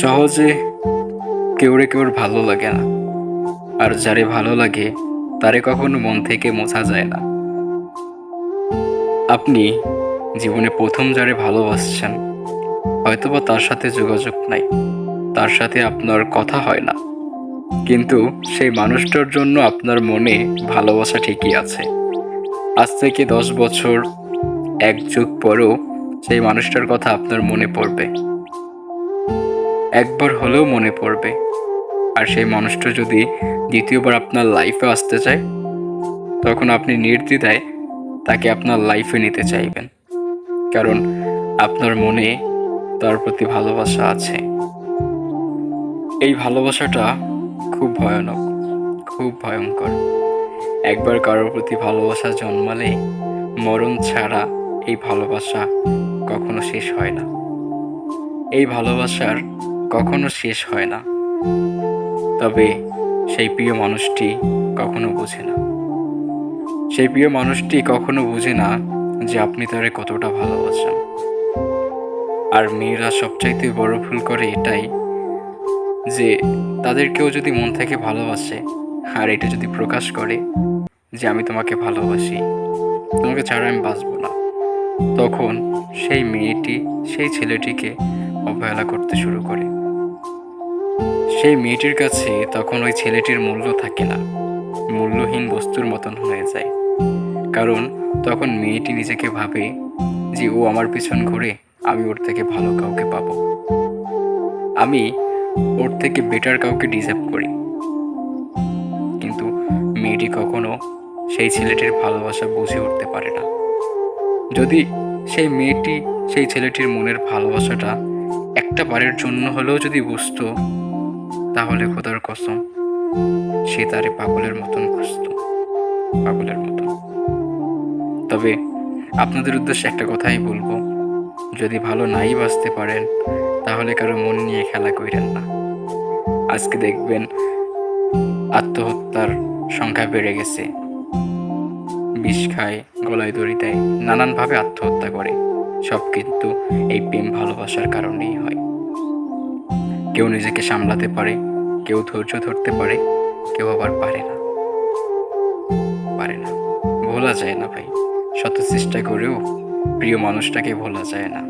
সহজে কেউর ভালো লাগে না, আর যারে ভালো লাগে তারে কখনো মন থেকে মোছা যায় না। আপনি জীবনে প্রথম যারে ভালোবাসছেন, হয়তোবা তার সাথে যোগাযোগ নাই, তার সাথে আপনার কথা হয় না, কিন্তু সেই মানুষটার জন্য আপনার মনে ভালোবাসা ঠিকই আছে। আজ থেকে 10 বছর, এক যুগ পরেও সেই মানুষটার কথা আপনার মনে পড়বে, একবার হলেও মনে পড়বে। আর সেই মানুষটা যদি দ্বিতীয়বার আপনার লাইফে আসতে চায়, তখন আপনি নির্দ্বিধায় তাকে আপনার লাইফে নিতে চাইবেন, কারণ আপনার মনে তার প্রতি ভালোবাসা আছে। এই ভালোবাসাটা খুব ভয়ানক, খুব ভয়ঙ্কর। একবার কারোর প্রতি ভালোবাসা জন্মালে মরণ ছাড়া এই ভালোবাসা কখনো শেষ হয় না। এই ভালোবাসার কখনো শেষ হয় না। তবে সেই প্রিয় মানুষটি কখনো বোঝে না, সেই প্রিয় মানুষটি কখনো বোঝে না যে আপনি তারে কতটা ভালোবাসেন। আর মেয়েরা সবচাইতে বড় ভুল করে এটাই, যে তাদের কেউ যদি মন থেকে ভালোবাসে আর এটা যদি প্রকাশ করে যে আমি তোমাকে ভালোবাসি, তোমাকে ছাড়া আমি বাঁচব না, তখন সেই মেয়েটি সেই ছেলেটিকে অবহেলা করতে শুরু করে। সেই মেয়েটির কাছে তখন ওই ছেলেটির মূল্য থাকে না, মূল্যহীন বস্তুর মতন হয়ে যায়। কারণ তখন মেয়েটি নিজেকে ভাবে যে ও আমার পিছন ঘুরে, আমি ওর থেকে ভালো কাউকে পাবো, আমি ওর থেকে বেটার কাউকে ডিজার্ভ করি। কিন্তু মেয়েটি কখনো সেই ছেলেটির ভালোবাসা বুঝে উঠতে পারে না। যদি সেই মেয়েটি সেই ছেলেটির মনের ভালোবাসাটা একটা বারের জন্য হলেও যদি বুঝতো, তাহলে খোদার কসম সে তারে পাগলের মতন খুঁজত, পাগলের মতন। তবে আপনাদের উদ্দেশ্যে একটা কথাই বলবো, যদি ভালো নাই বাঁচতে পারেন, তাহলে কারো মন নিয়ে খেলা কইরেন না। আজকে দেখবেন আত্মহত্যার সংখ্যা বেড়ে গেছে, বিষ খায়, গলায় দড়ি দেয়, নানানভাবে আত্মহত্যা করে। সব কিন্তু এই প্রেম ভালোবাসার কারণেই হয়। কেউ নিজেকে সামলাতে পারে, কেউ ধৈর্য ধরতে পারে, কেউ আবার পারে না, পারে না। ভোলা যায় না ভাই, শত চেষ্টা করেও প্রিয় মানুষটাকে ভোলা যায় না।